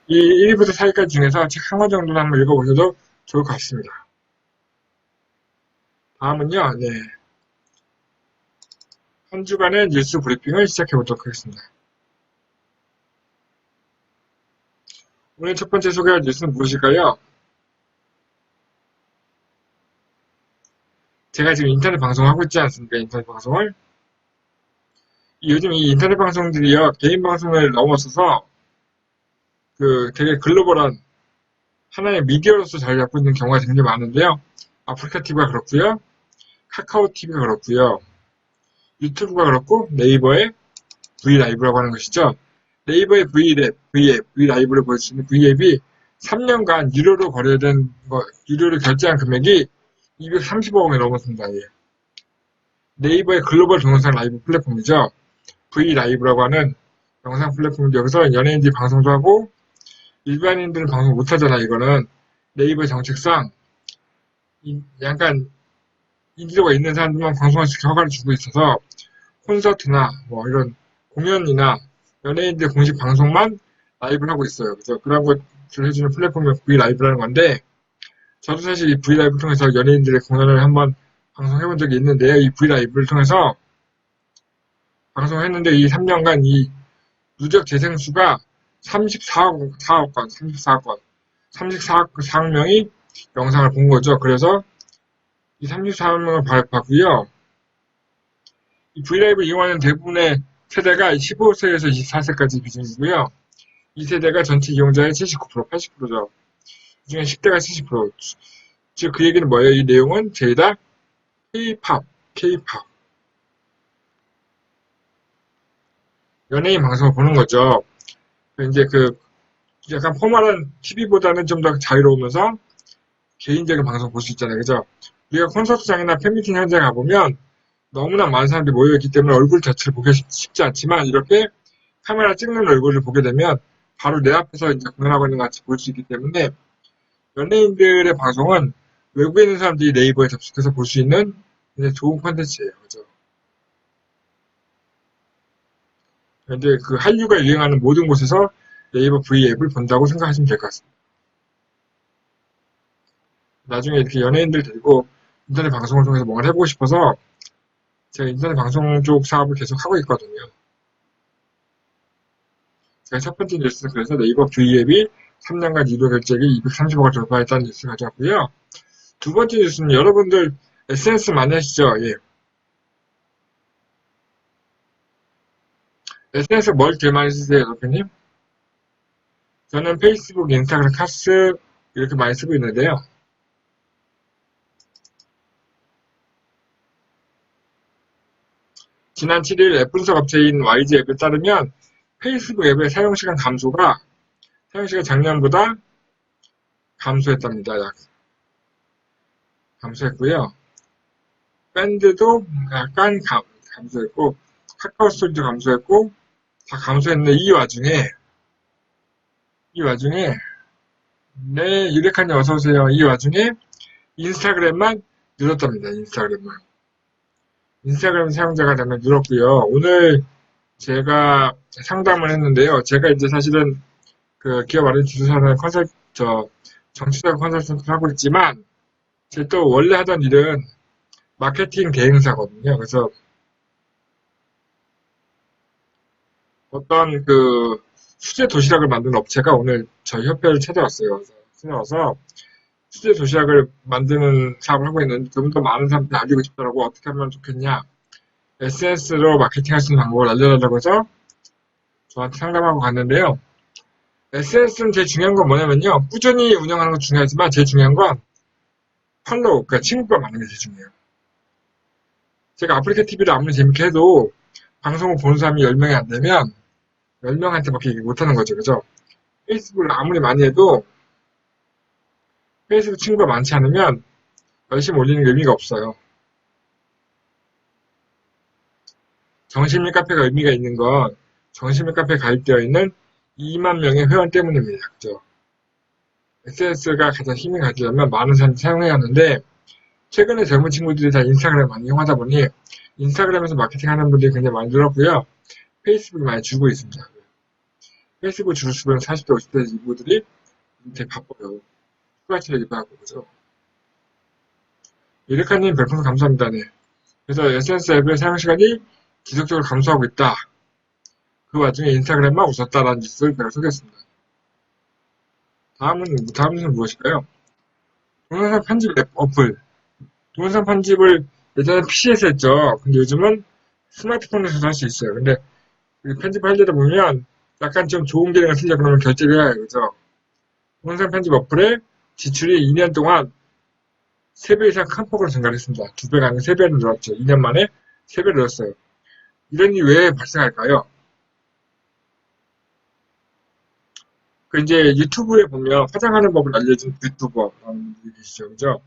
이 1위부터 4위까지 중에서 책 한 권 정도는 한번 읽어보셔도 좋을 것 같습니다. 다음은요, 네. 한 주간의 뉴스 브리핑을 시작해 보도록 하겠습니다. 오늘 첫 번째 소개할 뉴스는 무엇일까요? 제가 지금 인터넷 방송을 하고 있지 않습니까? 인터넷 방송을. 요즘 이 인터넷 방송들이요, 개인 방송을 넘어서서 되게 글로벌한 하나의 미디어로서 자리 잡고 있는 경우가 굉장히 많은데요. 아프리카 TV가 그렇고요. 카카오 TV가 그렇고요. 유튜브가 그렇고 네이버의 V라이브라고 하는 것이죠. 네이버의 V라이브를 볼 수 있는 V앱이 3년간 유료로 거래된 유료로 결제한 금액이 230억 원이 넘었습니다. 예. 네이버의 글로벌 동영상 라이브 플랫폼이죠. V라이브라고 하는 영상 플랫폼인데 여기서 연예인들이 방송도 하고 일반인들은 방송 못하잖아. 이거는 네이버 정책상 약간 인지도가 있는 사람들만 방송할 수 있게 허가를 주고 있어서 콘서트나 뭐 이런 공연이나 연예인들 공식 방송만 라이브를 하고 있어요. 그래서 그런 것들을 해주는 플랫폼이 V라이브라는 건데 저도 사실 이 V라이브를 통해서 연예인들의 공연을 한번 방송해본 적이 있는데요. 이 V라이브를 통해서 방송했는데 이 3년간 이 누적 재생 수가 34억 명이 영상을 본 거죠. 그래서 이 34억 명을 봤고요. 이 V라이브를 이용하는 대부분의 세대가 15세에서 24세까지 기준이고요. 이 세대가 전체 이용자의 79%, 80%죠. 이 중에 10대가 70%. 즉, 그 얘기는 뭐예요? 이 내용은 죄다 K-팝. 연예인 방송을 보는 거죠. 이제 약간 포멀한 TV보다는 좀 더 자유로우면서 개인적인 방송 볼 수 있잖아요. 그죠? 우리가 콘서트장이나 팬미팅 현장에 가보면 너무나 많은 사람들이 모여있기 때문에 얼굴 자체를 보기 쉽지 않지만 이렇게 카메라 찍는 얼굴을 보게 되면 바로 내 앞에서 이제 공연하고 있는 것 같이 볼 수 있기 때문에 연예인들의 방송은 외국에 있는 사람들이 네이버에 접속해서 볼 수 있는 굉장히 좋은 콘텐츠예요. 그죠? 근데 한류가 유행하는 모든 곳에서 네이버 V앱을 본다고 생각하시면 될 것 같습니다. 나중에 이렇게 연예인들 데리고 인터넷 방송을 통해서 뭔가를 해보고 싶어서 제가 인터넷 방송 쪽 사업을 계속 하고 있거든요. 제가 첫 번째 뉴스는 그래서 네이버 V앱이 3년간 유료 결제액이 230억을 돌파했다는 뉴스를 가져왔고요. 두 번째 뉴스는 여러분들 SNS 많이 하시죠? 예. SNS 뭘 제일 많이 쓰세요, 대표님? 저는 페이스북, 인스타그램, 카스 이렇게 많이 쓰고 있는데요. 지난 7일 앱 분석 업체인 YG앱에 따르면 페이스북 앱의 사용시간 감소가 사용시간 작년보다 감소했답니다. 감소했고요. 밴드도 약간 감소했고 카카오 스토리도 감소했고 다 감소했는데 이 와중에 네 유레카님 어서오세요. 이 와중에 인스타그램만 늘었답니다. 인스타그램 사용자가 되면 늘었고요. 오늘 제가 상담을 했는데요. 제가 이제 사실은 기업 아래 주주사는 정치적 컨설턴트를 하고 있지만 제 또 원래 하던 일은 마케팅 대행사거든요. 그래서 어떤 수제 도시락을 만드는 업체가 오늘 저희 협회를 찾아왔어요. 찾아와서 수제 도시락을 만드는 사업을 하고 있는데 좀 더 많은 사람들이 알리고 싶더라고. 어떻게 하면 좋겠냐. SNS로 마케팅할 수 있는 방법을 알려달라고 해서 저한테 상담하고 갔는데요. SNS는 제일 중요한 건 뭐냐면요. 꾸준히 운영하는 건 중요하지만 제일 중요한 건 팔로우, 그러니까 친구가 많은 게 제일 중요해요. 제가 아프리카 TV를 아무리 재밌게 해도 방송을 보는 사람이 10명이 안 되면 10명한테밖에 얘기 못하는 거죠. 그죠? 페이스북을 아무리 많이 해도 페이스북 친구가 많지 않으면 열심히 올리는 게 의미가 없어요. 정신미 카페가 의미가 있는 건 정신미 카페에 가입되어 있는 2만 명의 회원 때문입니다. 그죠? SNS가 가장 힘이 가지려면 많은 사람들이 사용해야 하는데 최근에 젊은 친구들이 다 인스타그램 많이 이용하다 보니 인스타그램에서 마케팅하는 분들이 굉장히 많이 늘었고요. 페이스북이 많이 줄고 있습니다. 페이스북 주로 40대, 50대 이모들이 되게 바빠요. 휴가철에 입학하고, 그죠? 이르카님 별풍선 감사합니다. 네. 그래서 SNS 앱의 사용시간이 지속적으로 감소하고 있다. 그 와중에 인스타그램만 웃었다라는 뉴스를 제가 소개했습니다. 다음 뉴스는 무엇일까요? 동영상 편집 앱 어플. 동영상 편집을 예전에 PC에서 했죠. 근데 요즘은 스마트폰에서도 할 수 있어요. 근데 편집할 때다 보면 약간 좀 좋은 기능을 쓰려고 그러면 결제를 해야 해요. 그죠? 동영상 편집 어플에 지출이 2년 동안 3배 이상 큰 폭으로 증가를 했습니다. 2배가 아니고 3배로 늘었죠. 2년 만에 3배로 늘었어요. 이런 일이 왜 발생할까요? 그 이제 유튜브에 보면 화장하는 법을 알려준 유튜버라는 분들이 계시죠. 그죠?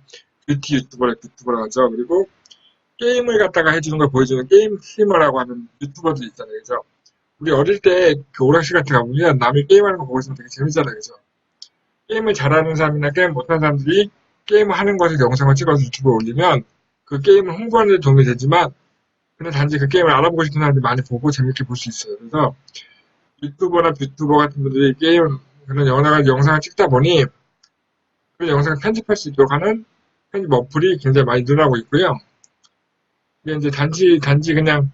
뷰티 유튜버라고 하죠. 그리고 게임을 갖다가 해주는 걸 보여주는 게임 스트리머라고 하는 유튜버들이 있잖아요. 그죠? 우리 어릴 때 그 오락실 같은 거 가보면 남이 게임하는 거 보고 있으면 되게 재밌잖아요. 그죠? 게임을 잘하는 사람이나 게임 못하는 사람들이 게임을 하는 것을 영상을 찍어서 유튜브에 올리면 그 게임을 홍보하는 데 도움이 되지만 근데 단지 그 게임을 알아보고 싶은 사람들이 많이 보고 재밌게 볼 수 있어요. 그래서 유튜버나 뷰튜버 같은 분들이 게임 그런 영상을 찍다 보니 그 영상을 편집할 수 있도록 하는 편집 어플이 굉장히 많이 늘어나고 있고요. 이게 이제 단지 그냥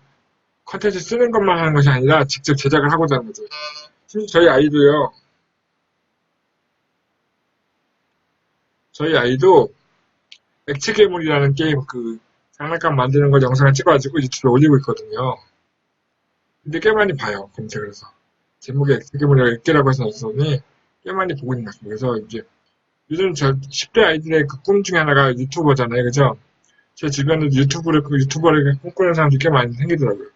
컨텐츠 쓰는 것만 하는 것이 아니라 직접 제작을 하고자 하는 거죠. 심지어 저희 아이도 액체 괴물이라는 게임 그 장난감 만드는 거 영상을 찍어가지고 유튜브에 올리고 있거든요. 근데 꽤 많이 봐요. 검색을 해서. 제목에 액체 괴물이라고 액계라고 해서 넣었더니 꽤 많이 보고 있는 것 같습니다. 그래서 이제 요즘 저 10대 아이들의 그 꿈 중에 하나가 유튜버잖아요. 그죠? 제 주변에도 유튜버를 꿈꾸는 사람들이 꽤 많이 생기더라고요.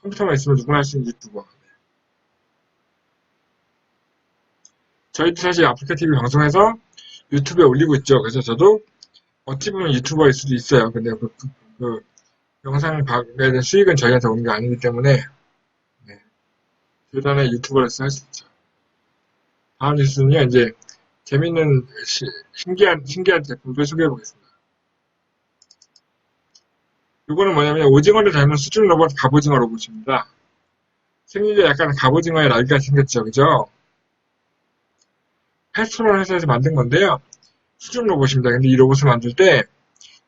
컴퓨터만 있으면 누구나 할 수 있는 유튜버. 저희도 사실 아프리카 TV 방송에서 유튜브에 올리고 있죠. 그래서 저도 어찌 보면 유튜버일 수도 있어요. 근데 그 영상에 대한 수익은 저희한테 오는 게 아니기 때문에 네. 대단한 유튜버로서 할 수 있죠. 다음 뉴스는요. 이제 재밌는 신기한 제품들 소개해 보겠습니다. 이거는 뭐냐면 오징어를 닮은 수중 로봇 갑오징어 로봇입니다. 생긴 게 약간 갑오징어의 날개가 생겼죠. 그죠? 패스트론 회사에서 만든 건데요. 수중 로봇입니다. 근데 이 로봇을 만들 때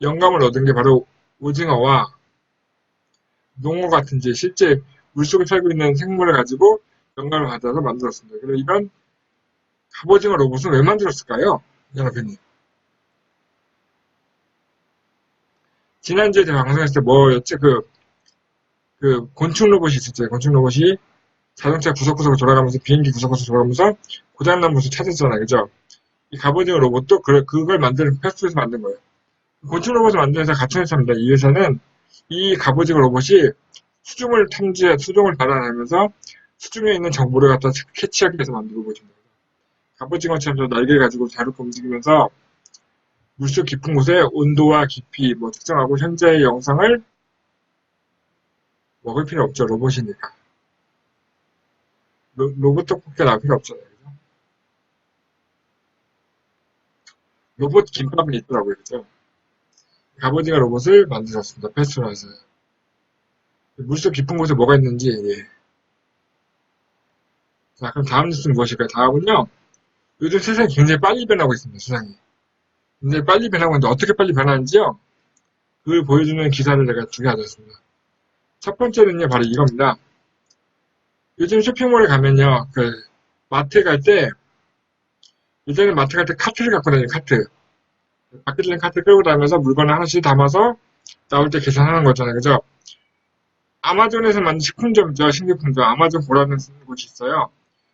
영감을 얻은 게 바로 오징어와 농어 같은 이제 실제 물속에 살고 있는 생물을 가지고 영감을 받아서 만들었습니다. 그리고 이런 갑오징어 로봇은 왜 만들었을까요? 연합회님. 지난주에 제가 방송했을 때 뭐였지? 그 곤충 로봇이 있었죠. 곤충 로봇이 자동차 구석구석을 돌아가면서 비행기 구석구석 돌아가면서 고장난 모습 찾았잖아요. 그죠? 이 갑오징어 로봇도 그걸 만드는 패스트에서 만든 거예요. 곤충 로봇을 만드는 회사 같은 회사입니다. 이 회사는 이 갑오징어 로봇이 수중을 달아내면서 수중에 있는 정보를 갖다 캐치하기 위해서 만든 로봇입니다. 갑오징어처럼 날개를 가지고 자유롭게 움직이면서 물속 깊은 곳에 온도와 깊이 특정하고 현재의 영상을 먹을 필요 없죠. 로봇이니까. 로봇 떡볶이가 나올 필요 없잖아요. 그죠? 로봇 김밥은 있더라고요. 그죠? 갑오징어 로봇을 만드셨습니다. 패스트라에서. 물속 깊은 곳에 뭐가 있는지, 예. 자, 그럼 다음 뉴스는 무엇일까요? 다음은요, 요즘 세상이 굉장히 빨리 변하고 있습니다, 세상이. 굉장히 빨리 변하고 있는데, 어떻게 빨리 변하는지요? 그걸 보여주는 기사를 제가 2개 가져왔습니다. 첫 번째는요, 바로 이겁니다. 요즘 쇼핑몰에 가면요, 마트 갈 때, 예전에 마트 갈 때 카트를 갖고 다니는 카트. 밖에 들린 카트 끌고 다니면서 물건을 하나씩 담아서 나올 때 계산하는 거잖아요. 그죠? 아마존에서 만든 식품점이죠. 식료품점. 아마존 고라는 곳이 있어요.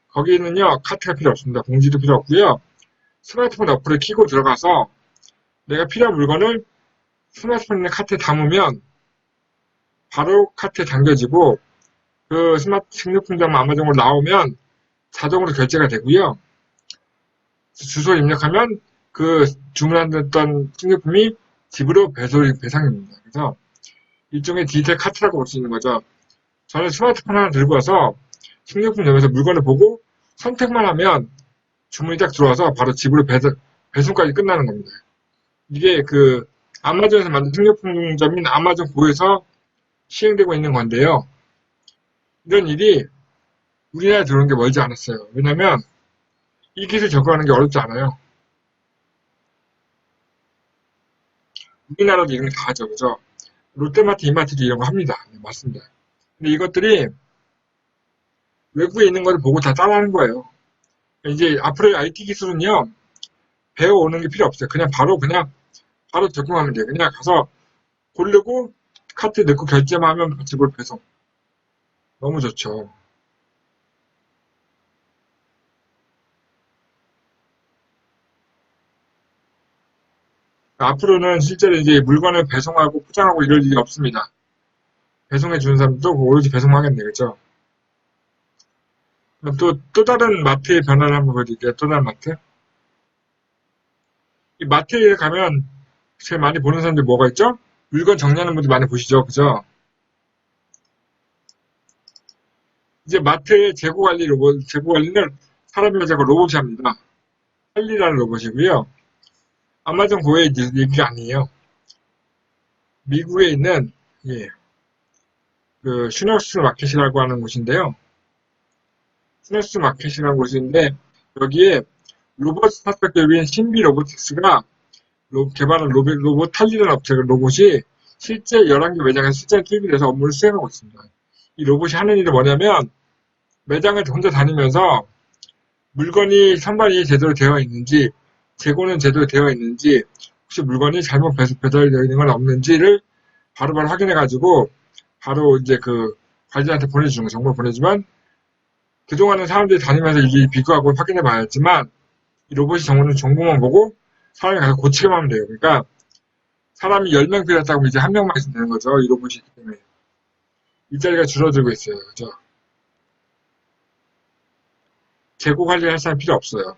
거기는요, 카트가 필요 없습니다. 봉지도 필요 없고요. 스마트폰 어플을 켜고 들어가서 내가 필요한 물건을 스마트폰 있는 카트에 담으면 바로 카트에 담겨지고 그 스마트 식료품점 아마존으로 나오면 자동으로 결제가 되고요. 주소 입력하면 그 주문했던 식료품이 집으로 배송입니다. 그래서 일종의 디지털 카트라고 볼 수 있는 거죠. 저는 스마트폰 하나 들고 와서 식료품점에서 물건을 보고 선택만 하면 주문이 딱 들어와서 바로 집으로 배송까지 끝나는 겁니다. 이게 아마존에서 만든 식료품점인 아마존 고에서 시행되고 있는 건데요. 이런 일이 우리나라에 들어오는 게 멀지 않았어요. 왜냐면 이 기술 접근하는 게 어렵지 않아요. 우리나라도 이런 거 다 하죠. 그죠? 롯데마트, 이마트도 이런 거 합니다. 네, 맞습니다. 근데 이것들이 외국에 있는 걸 보고 다 따라하는 거예요. 이제 앞으로의 IT 기술은요, 배워오는 게 필요 없어요. 바로 적용하면 돼요. 그냥 가서 고르고 카트 넣고 결제만 하면 집으로 배송. 너무 좋죠. 앞으로는 실제로 이제 물건을 배송하고 포장하고 이럴 일이 없습니다. 배송해 주는 사람도 오로지 배송하겠네, 그죠? 그럼 또 다른 마트의 변화를 한번 보여드릴게요. 또 다른 마트. 이 마트에 가면 제일 많이 보는 사람들이 뭐가 있죠? 물건 정리하는 분들 많이 보시죠, 그죠? 이제 마트의 재고 관리는 사람이 하지 않고 로봇이 합니다. 찰리라는 로봇이고요. 아마존 고의 얘기가 아니에요. 미국에 있는, 예, 그, 슈너스 마켓이라고 하는 곳인데요. 슈너스 마켓이라는 곳인데, 여기에 로봇 스타트업 기업인 신비 로보틱스가 개발한 로봇 탈리라는 업체가 로봇이 실제 11개 매장에서 실제 투입이 돼서 업무를 수행하고 있습니다. 이 로봇이 하는 일이 뭐냐면, 매장을 혼자 다니면서 물건이 선반이 제대로 되어 있는지, 재고는 제대로 되어 있는지, 혹시 물건이 잘못 배달되어 있는 건 없는지를 바로바로 확인해가지고, 바로 이제 그 관리한테 보내주는 거, 정보를 보내주면, 그동안은 사람들이 다니면서 이게 비교하고 확인해 봐야지만, 이 로봇이 정보만 보고, 사람이 가서 고치기만 하면 돼요. 그러니까, 사람이 10명 필요했다고 하면 이제 1명만 있으면 되는 거죠. 이 로봇이 있기 때문에. 일자리가 줄어들고 있어요. 그죠? 재고 관리할 사람 필요 없어요.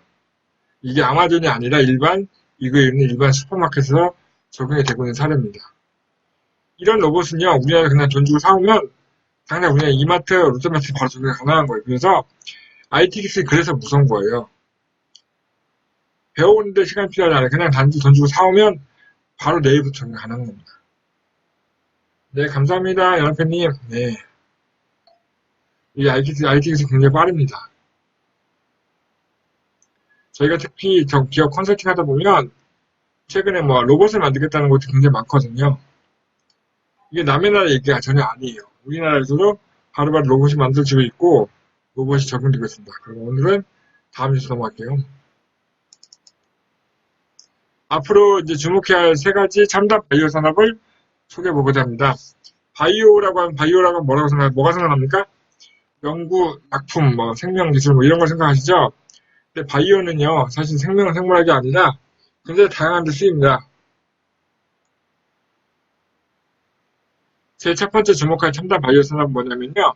이게 아마존이 아니라 이거에 있는 일반 슈퍼마켓에서 적용이 되고 있는 사례입니다. 이런 로봇은요, 우리나라에 그냥 돈 주고 사오면, 당장 우리나라 이마트, 롯데마트 바로 적용이 가능한 거예요. 그래서 IT 기술이 그래서 무서운 거예요. 배우는데 시간이 필요하지 않아요. 그냥 단지 돈 주고 사오면 바로 내일부터 적용 가능한 겁니다. 네, 감사합니다. 연합회님. 네. 이 IT 기술 굉장히 빠릅니다. 저희가 특히 기업 컨설팅 하다 보면, 최근에 뭐 로봇을 만들겠다는 것도 굉장히 많거든요. 이게 남의 나라 얘기가 전혀 아니에요. 우리나라에서도 바로바로 로봇이 만들어지고 있고 로봇이 적용되고 있습니다. 그럼 오늘은 다음 뉴스 넘어갈게요. 앞으로 이제 주목해야 할 세 가지 첨단 바이오 산업을 소개해 보고자 합니다. 바이오라고 하면 뭐가 생각납니까? 연구, 약품, 뭐 생명 기술 뭐 이런 걸 생각하시죠? 근데 바이오는요, 사실 생물학이 아니라 굉장히 다양한 데 쓰입니다. 제 첫 번째 주목할 첨단 바이오 산업은 뭐냐면요.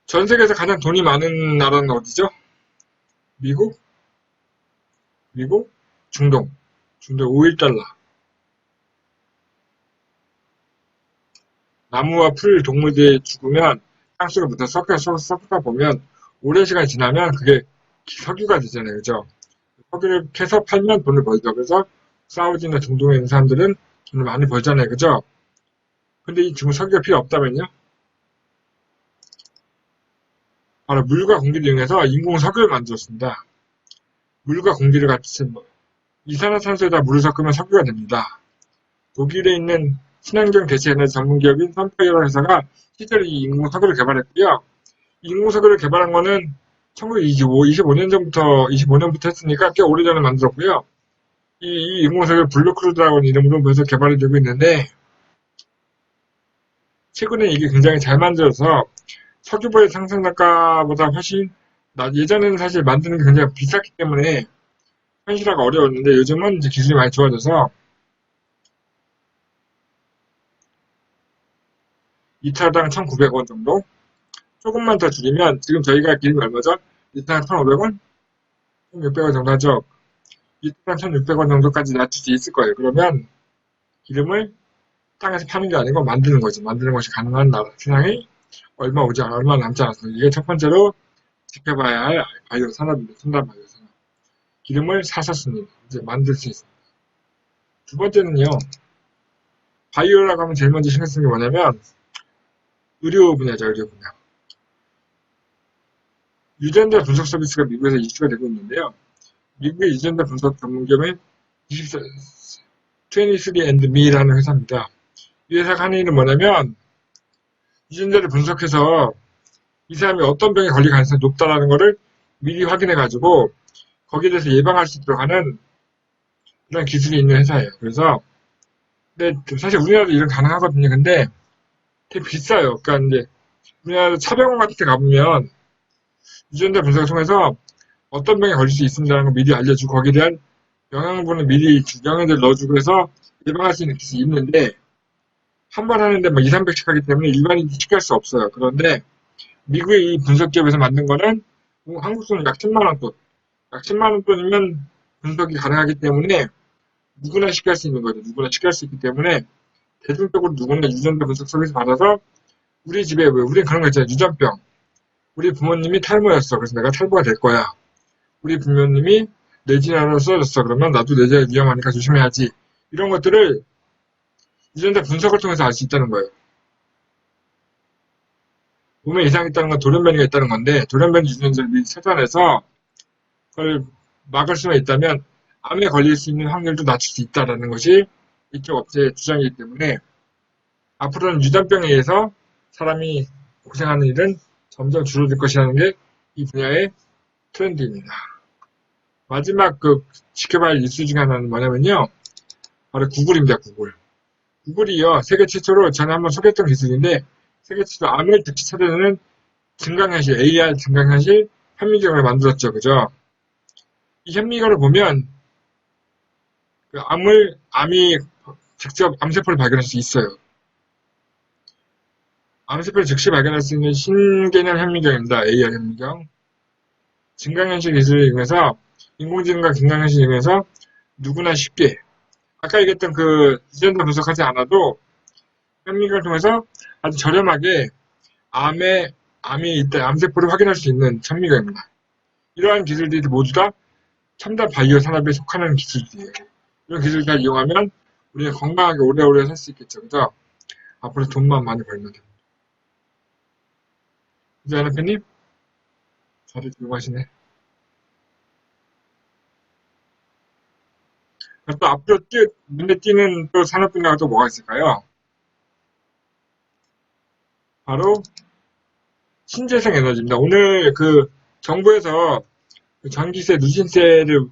전 세계에서 가장 돈이 많은 나라는 어디죠? 미국? 중동. 5.1달러. 나무와 풀, 동물들이 죽으면 땅속에 묻어 썩다 보면 오랜 시간이 지나면 그게 석유가 되잖아요. 그죠? 석유를 캐서 팔면 돈을 벌죠. 그래서 사우디나 중동에 있는 사람들은 돈을 많이 벌잖아요. 그죠? 근데 지금 석유가 필요 없다면요? 바로 물과 공기를 이용해서 인공 석유를 만들었습니다. 물과 공기를 같이 이산화탄소에다 물을 섞으면 석유가 됩니다. 독일에 있는 친환경 대체 에너지 전문 기업인 선파이어라는 회사가 실제로 이 인공 석유를 개발했고요. 이 인공 석유를 개발한 거는 25년부터 했으니까 꽤 오래전에 만들었고요. 이 인공 석유 블루크루드라고 하는 이름으로 벌써 개발이 되고 있는데 최근에 이게 굉장히 잘 만들어서 석유보의 상승 단가보다 훨씬 예전에는 사실 만드는 게 굉장히 비쌌기 때문에 현실화가 어려웠는데 요즘은 이제 기술이 많이 좋아져서 리터당 1,900원 정도? 조금만 더 줄이면 지금 저희가 기름이 얼마죠? 리터당 1,500원? 1,600원 정도 하죠. 리터당 1,600원 정도까지 낮출 수 있을 거예요. 그러면 기름을 땅에서 파는 게 아니고 만드는 거지. 만드는 것이 가능한 세상이 얼마 남지 않았습니다. 이게 첫 번째로 지켜봐야 할 바이오 산업입니다. 첨단 바이오 산업. 기름을 사서 씁니다. 이제 만들 수 있습니다. 두 번째는요. 바이오라고 하면 제일 먼저 신경 쓰는 게 뭐냐면 의료 분야죠. 의료 분야. 유전자 분석 서비스가 미국에서 이슈가 되고 있는데요. 미국의 유전자 분석 전문기업인 23andMe라는 회사입니다. 이 회사가 하는 일은 뭐냐면 유전자를 분석해서 이 사람이 어떤 병에 걸릴 가능성이 높다라는 것을 미리 확인해가지고 거기에 대해서 예방할 수 있도록 하는 그런 기술이 있는 회사예요. 그래서 근데 사실 우리나라도 이런 가능하거든요. 근데 되게 비싸요. 그러니까 이제 우리나라 차병원 같은 데 가보면 유전자 분석을 통해서 어떤 병에 걸릴 수 있습니다라는 걸 미리 알려주고 거기에 대한 영양분을 미리 영양제를 넣어주고 해서 예방할 수 있는 기술이 있는데 한 번 하는데 막 2, 300씩 하기 때문에 일반인이 쉽게 할 수 없어요. 그런데 미국의 이 분석기업에서 만든 거는 한국 돈은 약 10만 원 돈. 약 10만 원 돈이면 분석이 가능하기 때문에 누구나 쉽게 할 수 있는 거죠. 누구나 쉽게 할 수 있기 때문에 대중적으로 누구나 유전자 분석 서비스 받아서 우리 집에 우리는 그런 거 있잖아요. 유전병. 우리 부모님이 탈모였어. 그래서 내가 탈모가 될 거야. 우리 부모님이 뇌진환으로 쓰러졌어. 그러면 나도 뇌진환이 위험하니까 조심해야지. 이런 것들을 유전자 분석을 통해서 알 수 있다는 거예요. 몸에 이상이 있다는 건 돌연변이가 있다는 건데 돌연변이 유전자를 미리 찾아내서 그걸 막을 수만 있다면 암에 걸릴 수 있는 확률도 낮출 수 있다는 것이 이쪽 업체의 주장이기 때문에 앞으로는 유전병에 의해서 사람이 고생하는 일은 점점 줄어들 것이라는 게 이 분야의 트렌드입니다. 마지막 지켜봐야 할 이슈 중에 하나는 뭐냐면요. 바로 구글입니다. 구글. 구글이요. 세계 최초로 전에 한번 소개했던 기술인데 세계 최초로 암을 즉시 찾아내는 증강현실, AR 증강현실 현미경을 만들었죠. 그죠? 이 현미경을 보면 암이 직접 암세포를 발견할 수 있어요. 암세포를 즉시 발견할 수 있는 신개념 현미경입니다. AR 현미경. 증강현실 기술을 이용해서 인공지능과 증강현실을 이용해서 누구나 쉽게 아까 얘기했던 유전자 분석하지 않아도 현미경을 통해서 아주 저렴하게 암이 있다, 암세포를 확인할 수 있는 현미경입니다. 이러한 기술들이 모두 다 첨단 바이오 산업에 속하는 기술들이에요. 이런 기술을 잘 이용하면 우리가 건강하게 오래오래 살 수 있겠죠. 그죠? 앞으로 돈만 많이 벌면 됩니다. 그죠, 대표님? 다들 들고 하시네. 또 앞으로 눈에 띄는 또 산업 분야가 또 뭐가 있을까요? 바로 신재생 에너지입니다. 오늘 정부에서 전기세, 누진세를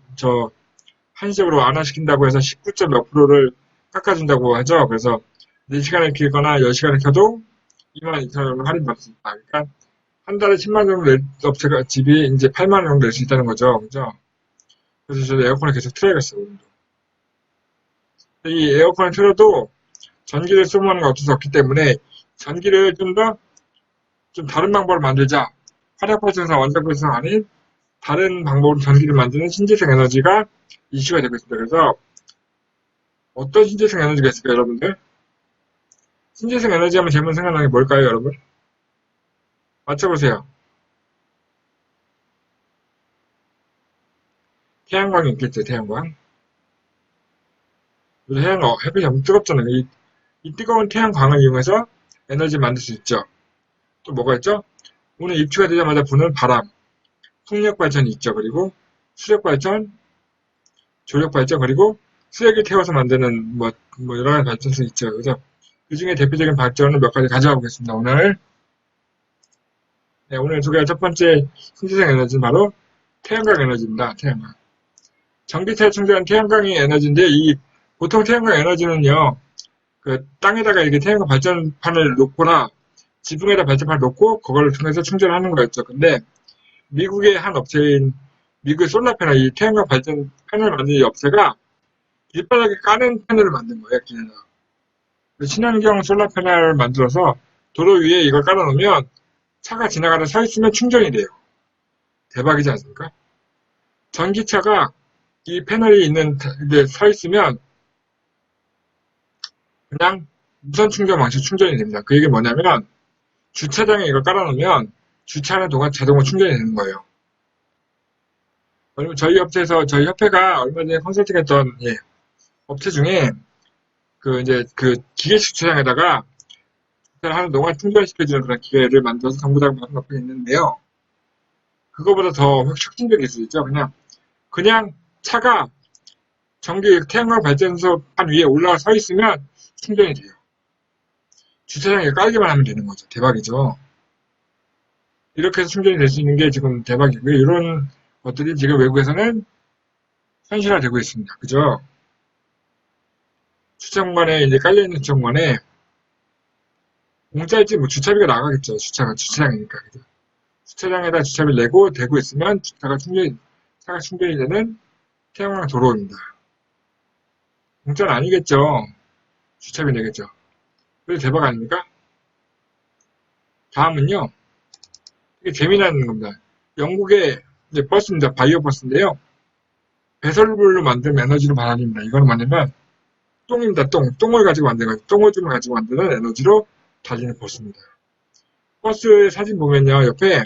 한시적으로 완화시킨다고 해서 19점 몇 프로를 깎아준다고 하죠. 그래서 4시간을 켜거나 10시간을 켜도 2만 2천 원 할인받을 수 있다. 그러니까 한 달에 10만 원 정도 낼 업체가 집이 이제 8만 원 정도 낼 수 있다는 거죠. 그죠? 그래서 저도 에어컨을 계속 틀어야겠어요. 오늘도. 이 에어컨을 틀어도 전기를 소모하는 건 어쩔 수 없기 때문에 전기를 좀 다른 방법으로 만들자. 화력발전소, 원자발전소 아닌 다른 방법으로 전기를 만드는 신재생 에너지가 이슈가 되고 있습니다. 그래서 어떤 신재생 에너지가 있을까요, 여러분들? 신재생 에너지 하면 제일 먼저 생각나는 게 뭘까요, 여러분? 맞춰보세요. 태양광이 있겠죠, 태양광. 햇빛이 엄청 뜨겁잖아요. 이 뜨거운 태양광을 이용해서 에너지를 만들 수 있죠. 또 뭐가 있죠? 오늘 입추가 되자마자 부는 바람, 풍력 발전이 있죠. 그리고 수력 발전, 조력 발전, 그리고 수액을 태워서 만드는 여러 가지 발전소 있죠. 그래서 그 중에 대표적인 발전을 몇 가지 가져와 보겠습니다. 오늘 소개할 첫 번째 신재생 에너지는 바로 태양광 에너지입니다. 태양광. 전기차에 충전한 태양광이 에너지인데 보통 태양광 에너지는요. 땅에다가 이렇게 태양광 발전판을 놓거나 지붕에다 발전판을 놓고 그걸 통해서 충전하는 거였죠. 근데 미국의 한 업체인 미국의 솔라패널, 이 태양광 발전 패널을 만든 이 업체가 길바닥에 까는 패널을 만든 거예요. 길에다가. 친환경 솔라패널을 만들어서 도로 위에 이걸 깔아놓으면 차가 지나가다 서 있으면 충전이 돼요. 대박이지 않습니까? 전기차가 이 패널이 있는 데 서 있으면 그냥 무선 충전 방식협충전이 됩니다. 그 얘기는 뭐냐면 주차장에 이걸 깔아놓으면 주차하는 동안 자동으로 충전이 되는 거예요. 그러면 저희 협회가 얼마 전에 컨설팅했던 업체 중에 기계 주차장에다가 주차를 하는 동안 충전시켜주는 그런 기계를 만들어서 정부당 받은 업체가 있는데요. 그거보다 더 혁신적인 기술이죠. 그냥 차가 태양광 발전소 판 위에 올라가 서 있으면 충전이 돼요. 주차장에 깔기만 하면 되는 거죠. 대박이죠. 이렇게 해서 충전이 될 수 있는 게 지금 대박이고요. 이런 것들이 지금 외국에서는 현실화되고 있습니다. 그죠? 주차공간에 이제 깔려있는 주차공간에 공짜일지 뭐 주차비가 나가겠죠. 주차장이니까. 그죠? 주차장에다 주차비를 내고 대고 있으면 차가 충전이 되는 태양광 도로입니다. 공짜는 아니겠죠. 주차비 내겠죠. 그래서 대박 아닙니까? 다음은요. 이게 재미나는 겁니다. 영국의 이제 버스입니다. 바이오 버스인데요. 배설물로 만든 에너지로 발전입니다. 이거는 뭐냐면 똥입니다. 똥을 가지고 만든 거죠. 똥오줌을 가지고 만드는 에너지로 달리는 버스입니다. 버스의 사진 보면요. 옆에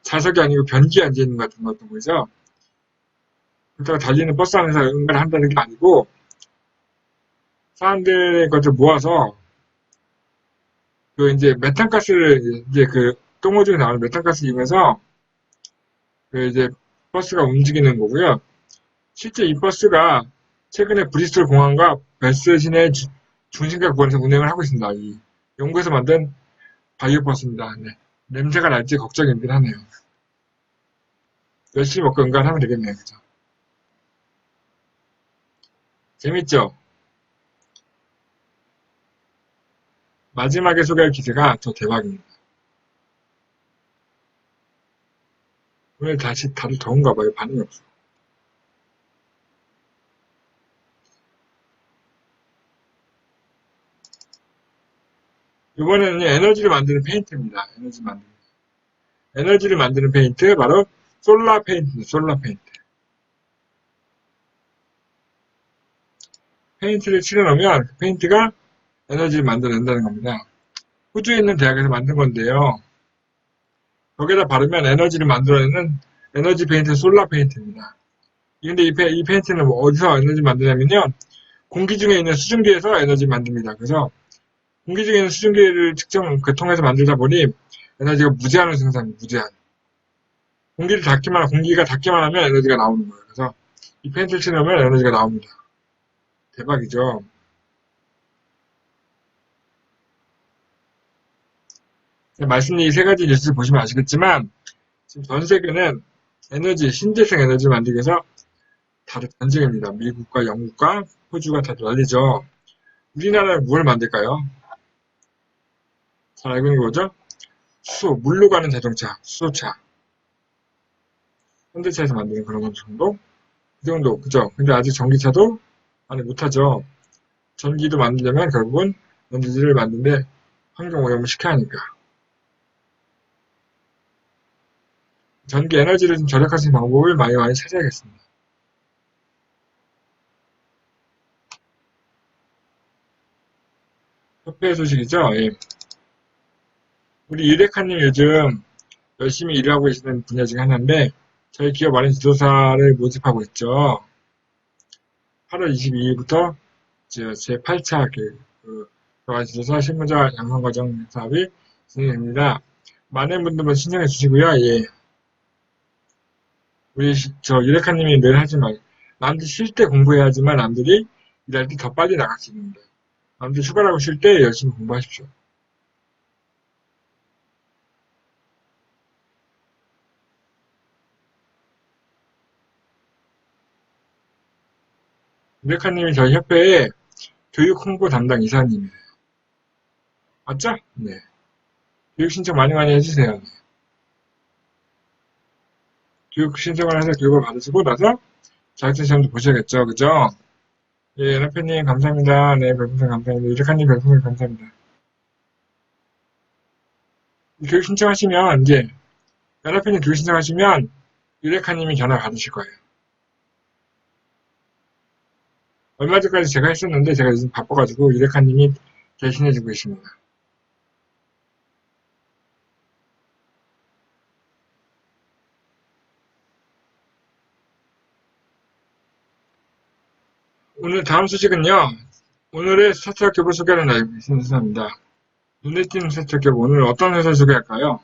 좌석이 아니고 변기에 앉아있는 것 같은 것도 보이죠? 그렇다고 달리는 버스 안에서 응가를 한다는 게 아니고 사람들의 것을 모아서 이제 메탄가스를 이제 똥오줌에 나오는 메탄가스 이용해서 이제 버스가 움직이는 거고요. 실제 이 버스가 최근에 브리스톨 공항과 벨스 시내 중심가 구간에서 운행을 하고 있습니다. 이 영국에서 만든 바이오 버스입니다. 네. 냄새가 날지 걱정이긴 하네요. 열심히 먹고 응가를 하면 되겠네요. 그죠? 재밌죠? 마지막에 소개할 기세가 더 대박입니다. 오늘 다시 다들 더운가 봐요. 반응이 없어. 이번에는 에너지를 만드는 페인트입니다. 에너지를 만드는 페인트, 바로 솔라 페인트입니다. 솔라 페인트. 페인트를 칠해놓으면 그 페인트가 에너지를 만들어낸다는 겁니다. 호주에 있는 대학에서 만든 건데요. 거기에다 바르면 에너지를 만들어내는 에너지 페인트 솔라 페인트입니다. 근데 이 페인트는 어디서 에너지 만드냐면요. 공기 중에 있는 수증기에서 에너지 만듭니다. 그래서 공기 중에 있는 수증기를 통해서 만들다 보니 에너지가 무제한으로 생산합니다. 무제한. 공기가 닿기만 하면 에너지가 나오는 거예요. 그래서 이 페인트를 칠하면 에너지가 나옵니다. 대박이죠. 말씀드린 이 세 가지 뉴스를 보시면 아시겠지만 지금 전 세계는 신재생 에너지를 만들기 위해서 다들 전쟁입니다. 미국과 영국과 호주가 다들 난리죠. 우리나라는 뭘 만들까요? 잘 알고 있는 게 뭐죠? 물로 가는 자동차, 수소차. 현대차에서 만드는 그런 정도? 그 정도, 그죠? 근데 아직 전기차도 많이 못하죠. 전기도 만들려면 결국은 에너지를 만드는데 환경오염을 시켜야 하니까. 전기 에너지를 좀 절약할 수 있는 방법을 많이 찾아야겠습니다. 협회 소식이죠? 예. 우리 유레카님 요즘 열심히 일을 하고 계시는 분야 중에 하나인데 저희 기업 안에 지도사를 모집하고 있죠. 8월 22일부터 제 8차 지도사 실무자 양성과정 사업이 진행됩니다. 많은 분들은 신청해 주시고요. 예. 우리 유레카님이 늘 하지만 남들 쉴 때 공부해야지만 남들이 일할 때 더 빨리 나갈 수 있습니다. 남들 휴가라고 쉴 때 열심히 공부하십시오. 유레카님이 저희 협회에 교육 홍보 담당 이사님이에요. 맞죠? 네. 교육 신청 많이 해주세요. 네. 교육 신청을 해서 교육을 받으시고 나서 자격증 시험도 보셔야겠죠. 그죠? 예, 연합회님 감사합니다. 네, 별풍선 감사합니다. 유레카님 별풍선 감사합니다. 교육 신청하시면 연합회님 교육 신청하시면 유레카님이 전화 받으실 거예요. 얼마 전까지 제가 했었는데 제가 요즘 바빠가지고 유레카님이 대신해주고 계십니다. 오늘 다음 소식은요. 오늘의 스타트업 기업을 소개하는 순서입니다. 눈에 띄는 스타트업 기업 오늘 어떤 회사를 소개할까요?